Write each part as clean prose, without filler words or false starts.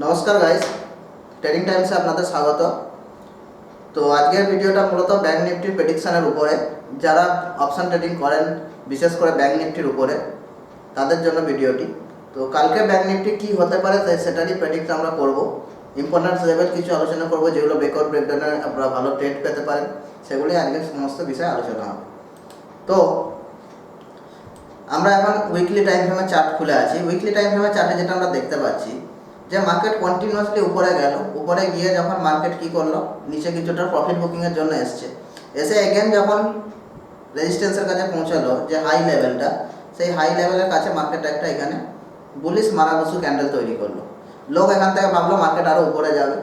নমস্কার guys, trading টাইমসে আপনাদের স্বাগত। তো আজকের ভিডিওটা মূলত ব্যাংক নিফটির প্রেডিকশানের উপরে। যারা অপশান ট্রেডিং করেন, বিশেষ করে ব্যাংক নিফটির উপরে, তাদের জন্য ভিডিওটি। তো কালকে ব্যাংক নিফটি কী হতে পারে সেটারই প্রেডিক্ট আমরা করব। ইম্পর্টেন্স লেভেল কিছু আলোচনা করব, যেগুলো ব্রেকআউট ব্রেকডাউনে আপনারা ভালো ট্রেড পেতে পারেন, সেগুলি আজকে সমস্ত বিষয়ে আলোচনা হবে। তো আমরা এখন উইকলি টাইম ফ্রেমের চার্ট খুলে আছি। উইকলি টাইম ফ্রেমের চার্টে যেটা আমরা দেখতে পাচ্ছি যে মার্কেট কন্টিনিউয়াসলি উপরে গেল, উপরে গিয়ে যখন মার্কেট কি করলো, নিচে কিছুটা প্রফিট বুকিংয়ের জন্য এসে এগেন যখন রেজিস্ট্যান্সের কাছে পৌঁছালো, যে হাই লেভেলটা, সেই হাই লেভেলের কাছে মার্কেট একটা এখানে বুলিশ মারাবসু ক্যান্ডেল তৈরি করলো। লোক এখান থেকে ভাবলো মার্কেট আরও উপরে যাবে।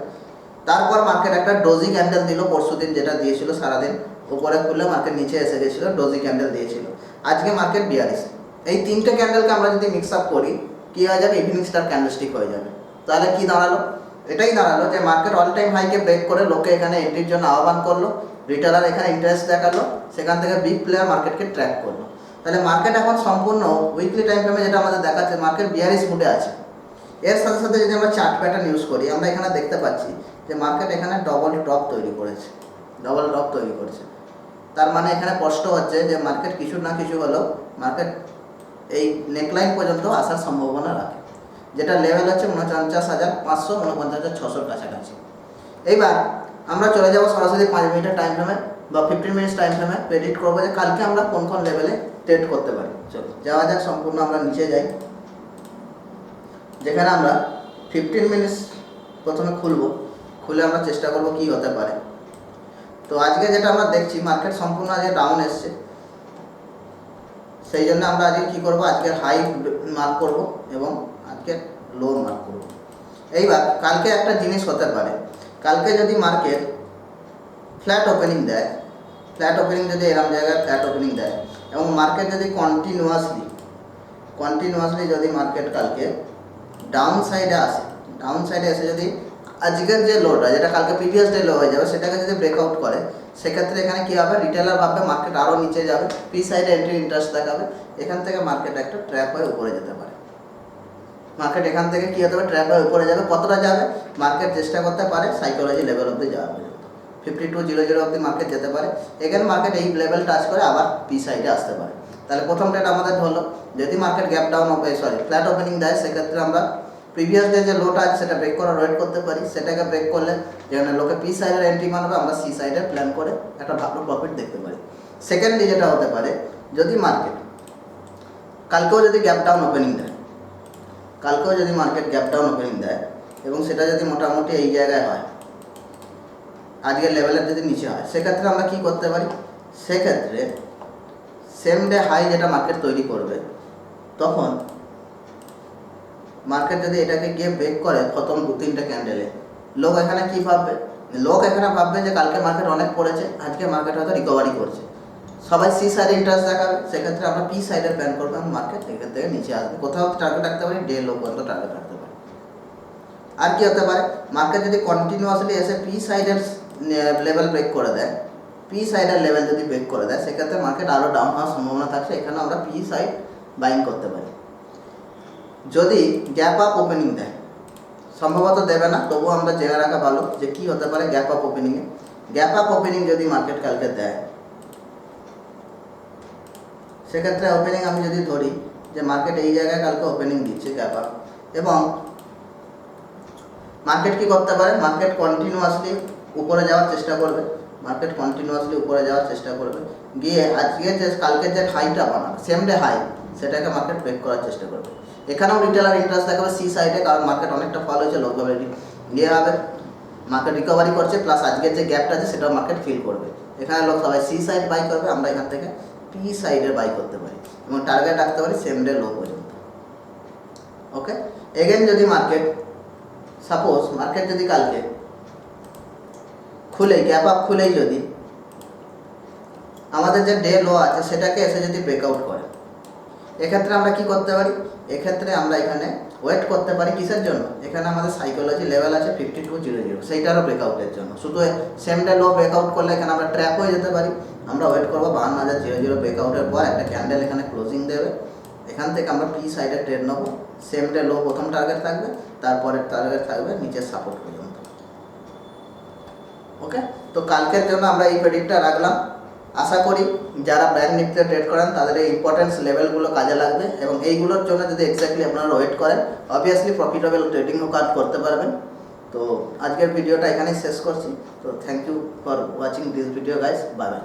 তারপর মার্কেট একটা ডোজি ক্যান্ডেল দিল, পরশুদিন যেটা দিয়েছিল সারাদিন উপরে খুললে মার্কেট নিচে এসে গেছিলো, ডোজি ক্যান্ডেল দিয়েছিল। আজকে মার্কেট 42। এই তিনটে ক্যান্ডেলকে আমরা যদি মিক্স আপ করি, কী হয়ে যাবে? ইভিনিং স্টার ক্যান্ডেলস্টিক হয়ে যাবে। তাহলে কি দাঁড়ালো? এটাই দাঁড়ালো যে মার্কেট অল টাইম হাইকে ব্রেক করে লোকে এখানে এন্ট্রির জন্য আহ্বান করলো, রিটেলার এখানে ইন্টারেস্ট দেখালো, সেখান থেকে বিগ প্লেয়ার মার্কেটকে ট্র্যাক করলো। তাহলে মার্কেট এখন সম্পূর্ণ উইকলি টাইম ফ্রেমে যেটা আমাদের দেখাচ্ছে, মার্কেট বিয়ারিশ মুডে আছে। এর সাথে সাথে যদি আমরা চার্ট প্যাটার্ন ইউজ করি, আমরা এখানে দেখতে পাচ্ছি যে মার্কেট এখানে ডবল টপ তৈরি করেছে, ডবল টপ তৈরি করছে। তার মানে এখানে স্পষ্ট হচ্ছে যে মার্কেট কিছু না কিছু হলেও মার্কেট এই নেকলাইন পর্যন্ত আসার সম্ভাবনা রাখে, যেটা লেভেল হচ্ছে 49,500, 49,600 কাছাকাছি। এইবার আমরা চলে যাব সরাসরি 5 মিনিটের টাইম ফ্রেমে বা 15 মিনিটস টাইম ফ্রেমে। প্রেডিক্ট করবো যে কালকে আমরা কোন কোন লেভেলে ট্রেড করতে পারি। চলো যাওয়া যাক, সম্পূর্ণ আমরা নিচে যাই, যেখানে আমরা 15 মিনিটস প্রথমে খুলে আমরা চেষ্টা করব কি হতে পারে। তো আজকে যেটা আমরা দেখছি, মার্কেট সম্পূর্ণ আজকে ডাউন এসছে। সেই জন্য আমরা আজকে কী করবো, আজকের হাই মার্ক করব এবং আজকের লো মার্ক করব। এইবার কালকে একটা জিনিস হতে পারে, কালকে যদি মার্কেট ফ্ল্যাট ওপেনিং দেয়, ফ্ল্যাট ওপেনিং যদি এরকম জায়গায় ফ্ল্যাট ওপেনিং দেয় এবং মার্কেট যদি কন্টিনিউয়াসলি যদি মার্কেট কালকে ডাউন সাইডে আসে, ডাউন সাইডে এসে যদি আজকের যে লোটা, যেটা কালকে প্রিভিয়াস ডে লো হয়ে যাবে, সেটাকে যদি ব্রেকআউট করে, সেক্ষেত্রে এখানে কী হবে, রিটেলার ভাববে মার্কেট আরও নিচে যাবে, পি সাইডে এন্ট্রি ইন্টারেস্ট দেখাবে, এখান থেকে মার্কেট একটা ট্র্যাপ হয়ে উপরে যেতে পারে। মার্কেট এখান থেকে কী হতে পারে, ট্র্যাপ হয়ে উপরে যাবে। কতটা যাবে? মার্কেট চেষ্টা করতে পারে সাইকোলজি লেভেল অবধি যাওয়া পর্যন্ত, 5200 অবধি মার্কেট যেতে পারে। এখানে মার্কেট এই লেভেল টাচ করে আবার পি সাইডে আসতে পারে। তাহলে প্রথম ট্রেড আমাদের হলো, যদি market gap down flat opening দেয়, সেক্ষেত্রে আমরা প্রিভিয়াস ডে যে লোটা আছে সেটা ব্রেক করার ওয়েট করতে পারি। সেটাকে ব্রেক করলে যেখানে লোকে পি সাইডের এন্ট্রি মানবে, আমরা সি সাইডের প্ল্যান করে একটা ভালো প্রফিট দেখতে পারি। সেকেন্ডলি যেটা হতে পারে, যদি মার্কেট কালকেও যদি গ্যাপ ডাউন ওপেনিং দেয়, এবং সেটা যদি মোটামুটি এই জায়গায় হয়, আজকের লেভেলের যদি নিচে হয়, সেক্ষেত্রে আমরা কি করতে পারি, সেক্ষেত্রে সেম ডে হাই যেটা মার্কেট তৈরি করবে, তখন মার্কেট যদি এটাকে গিয়ে ব্রেক করে প্রথম 2-3টে ক্যান্ডেলে, লোক এখানে কি ভাববে, ভাববে যে কালকে মার্কেট অনেক পড়েছে, আজকে মার্কেট হয়তো রিকভারি করছে, সবাই সি সাইডে ইন্টারেস্ট দেখাবে। সেক্ষেত্রে আমরা পি সাইডের প্ল্যান করবো এবং মার্কেট এখান থেকে নিচে আসবে। কোথাও টার্গেট রাখতে পারি, ডে লো পর্যন্ত টার্গেট রাখতে পারি। আর কি হতে পারে, মার্কেট যদি কন্টিনিউয়াসলি এসে পি সাইডের লেভেল ব্রেক করে দেয়, সেক্ষেত্রে মার্কেট আরও ডাউন হওয়ার সম্ভাবনা থাকছে। এখানে আমরা পি সাইড বাইং করতে পারি। যদি গ্যাপ আপ ওপেনিং দেয়, সম্ভবত দেবে না, তবুও আমরা জেনে রাখা ভালো যে কী হতে পারে গ্যাপ আপ ওপেনিংয়ে। গ্যাপ আপ ওপেনিং যদি মার্কেট কালকে দেয়, সেক্ষেত্রে ওপেনিং আমি যদি ধরি যে মার্কেট এই জায়গায় কালকে ওপেনিং দিচ্ছে গ্যাপ আপ, এবং মার্কেট কি করতে পারে, মার্কেট কন্টিনিউয়াসলি উপরে যাওয়ার চেষ্টা করবে, গিয়ে আজকে যে কালকের যে হাইটা বানাবে, সেম ডে হাই, সেটাকে মার্কেট ব্রেক করার চেষ্টা করবে। এখানেও রিটেলার ইন্টারেস্ট দেখাবে সি সাইডে, কারণ মার্কেট অনেকটা ফল হয়েছে, লোকভাবে নিয়ে হবে, মার্কেট রিকভারি করছে, প্লাস আজকের যে গ্যাপটা আছে সেটাও মার্কেট ফিল করবে। এখানে লোক সবাই সি সাইড বাই করবে, আমরা এখান থেকে পি সাইডে বাই করতে পারি এবং টার্গেট রাখতে পারি সেম ডে লো পর্যন্ত। ওকে, এগেন যদি মার্কেট সাপোজ যদি কালকে গ্যাপ আপ খুলেই যদি আমাদের যে ডে লো আছে সেটাকে এসে যদি ব্রেকআউট করে, এক্ষেত্রে আমরা কি করতে পারি, এক্ষেত্রে আমরা এখানে ওয়েট করতে পারি কিসের জন্য, এখানে আমাদের সাইকোলজি লেভেল আছে 5200, সেইটারও ব্রেকআউটের জন্য। শুধু সেম ডে লো ব্রেকআউট করলে এখানে আমরা ট্র্যাপ হয়ে যেতে পারি। আমরা ওয়েট করবো 52,000 ব্রেকআউটের পর একটা ক্যান্ডেল এখানে ক্লোজিং দেবে, এখান থেকে আমরা পি সাইডে ট্রেড নেবো। সেম ডে লো প্রথম টার্গেট থাকবে, তারপরে টার্গেট থাকবে নিচের সাপোর্ট পর্যন্ত। ওকে, তো কালকের জন্য আমরা এই প্রেডিক্টটা রাখলাম। আশা করি যারা ব্যাংক নিফটিতে ট্রেড করেন তাদের এই ইম্পর্টেন্স লেভেলগুলো কাজে লাগবে, এবং এইগুলোর জন্য যদি এক্স্যাক্টলি আপনারা ওয়েট করেন অবভিয়াসলি প্রফিটেবল ট্রেডিংও কাজ করতে পারবেন। তো আজকের ভিডিওটা এখানেই শেষ করছি। তো thank you for watching this video guys, bye by.